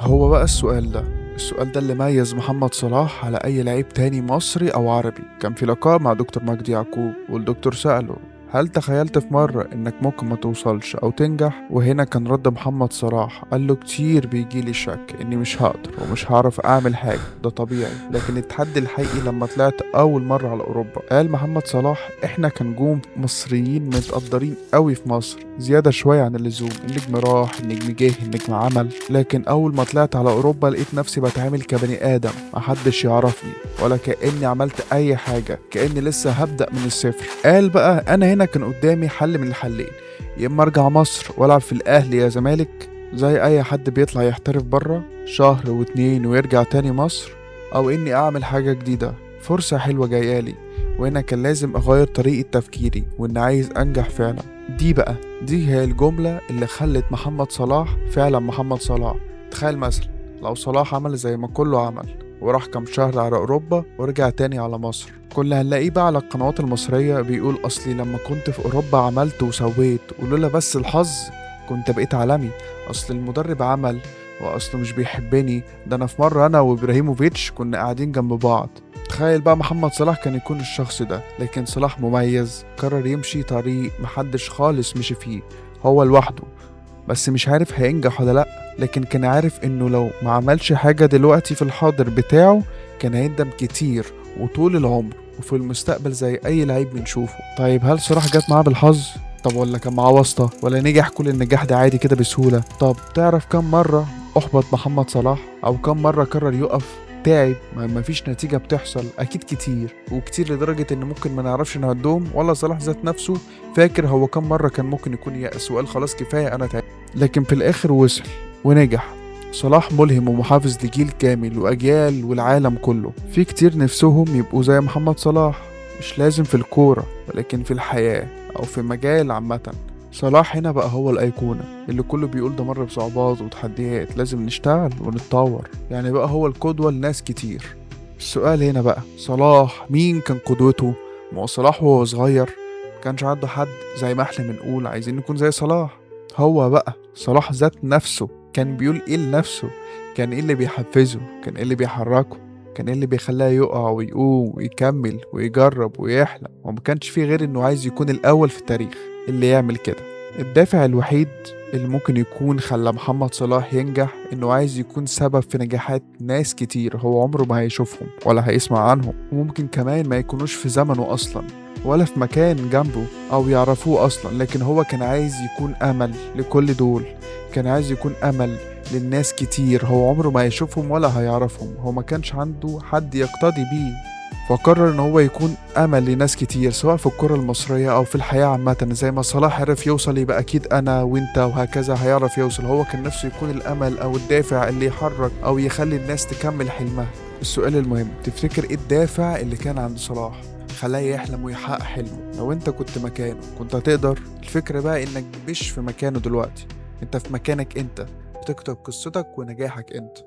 هو بقى السؤال ده اللي ميز محمد صلاح على أي لعيب تاني مصري أو عربي. كان في لقاء مع دكتور مجدي يعقوب، والدكتور سأله: هل تخيلت في مرة إنك ممكن ما توصلش أو تنجح؟ وهنا كان رد محمد صلاح، قال له: كتير بيجيلي شك إني مش هقدر ومش هعرف أعمل حاجة، ده طبيعي، لكن التحدي الحقيقي لما طلعت أول مرة على أوروبا. قال محمد صلاح: إحنا كنجوم مصريين متقدرين قوي في مصر، زيادة شوية عن اللزوم، النجم راح، النجم جه، النجم عمل، لكن أول ما طلعت على أوروبا لقيت نفسي بتعامل كبني آدم، محدش يعرفني ولا كأني عملت أي حاجة، كأني لسه هبدأ من الصفر. قال بقى: أنا هنا كان قدامي حل من الحلين، يا إما أرجع مصر وألعب في الأهلي يا زمالك زي أي حد بيطلع يحترف بره شهر واتنين ويرجع تاني مصر، أو إني أعمل حاجة جديدة، فرصة حلوة جايالي. وهنا كان لازم أغير طريقة تفكيري، وإن عايز أنجح فعلا. دي هي الجملة اللي خلت محمد صلاح فعلا محمد صلاح. تخيل مثلا لو صلاح عمل زي ما كله عمل، وراح كام شهر على أوروبا ورجع تاني على مصر، كل هنلاقيه بقى على القنوات المصرية بيقول: أصلي لما كنت في أوروبا عملت وسويت، ولولا بس الحظ كنت بقيت عالمي، أصل المدرب عمل، وأصله مش بيحبني، ده أنا في مرة أنا وإبراهيموفيتش كنا قاعدين جنب بعض. تخيل بقى محمد صلاح كان يكون الشخص ده، لكن صلاح مميز، قرر يمشي طريق محدش خالص مشي فيه، هو لوحده، بس مش عارف هينجح ولا لأ، لكن كان عارف إنه لو ما عملش حاجة دلوقتي في الحاضر بتاعه كان هيندم كتير وطول العمر وفي المستقبل زي أي لعيب بنشوفه. طيب هل صلاح جت معاه بالحظ؟ طب ولا كان معاه واسطة؟ ولا نجح كل النجاح ده عادي كده بسهولة؟ طب تعرف كم مرة أحبط محمد صلاح؟ أو كم مرة قرر يقف، تعب، ما فيش نتيجة بتحصل؟ أكيد كتير، وكتير لدرجة إن ممكن ما نعرفش نعدهم، ولا صلاح ذات نفسه فاكر هو كم مرة كان ممكن يكون يأس وقال خلاص كفاية أنا تعبت. لكن في الآخر وصل ونجح. صلاح ملهم ومحافظ لجيل كامل وأجيال والعالم كله. في كتير نفسهم يبقوا زي محمد صلاح، مش لازم في الكورة ولكن في الحياة أو في مجال عامة. صلاح هنا بقى هو الأيقونة اللي كله بيقول ده مر بصعوبات وتحديات، لازم نشتغل ونتطور، يعني بقى هو القدوة لناس كتير. السؤال هنا بقى: صلاح مين كان قدوته؟ ما هو صلاح وهو صغير كانش عنده حد زي ما احنا بنقول عايزين نكون زي صلاح. هو بقى صلاح ذات نفسه كان بيقول ايه لنفسه؟ كان ايه اللي بيحفزه؟ كان ايه اللي بيحركه؟ كان ايه اللي بيخلاه يقع ويقوم ويكمل ويجرب ويحلم؟ وما كانش فيه غير انه عايز يكون الاول في التاريخ اللي يعمل كده. الدافع الوحيد اللي ممكن يكون خلى محمد صلاح ينجح انه عايز يكون سبب في نجاحات ناس كتير هو عمره ما هيشوفهم ولا هيسمع عنهم، وممكن كمان ما يكونوش في زمنه اصلا ولا في مكان جنبه او يعرفوه اصلا، لكن هو كان عايز يكون امل لكل دول، كان عايز يكون امل للناس كتير هو عمره ما هيشوفهم ولا هيعرفهم، هو ما كانش عنده حد يقتدي بيه، فقرر ان هو يكون امل لناس كتير سواء في الكرة المصرية او في الحياة عامة. زي ما صلاح عرف يوصل، يبقى اكيد انا وانت وهكذا هيعرف يوصل. هو كان نفسه يكون الامل او الدافع اللي يحرك او يخلي الناس تكمل حلمها. السؤال المهم: تفتكر ايه الدافع اللي كان عند صلاح خلاه يحلم ويحقق حلمه؟ لو انت كنت مكانه كنت هتقدر؟ الفكرة بقى انك مش في مكانه دلوقتي، انت في مكانك انت، بتكتب قصتك ونجاحك انت.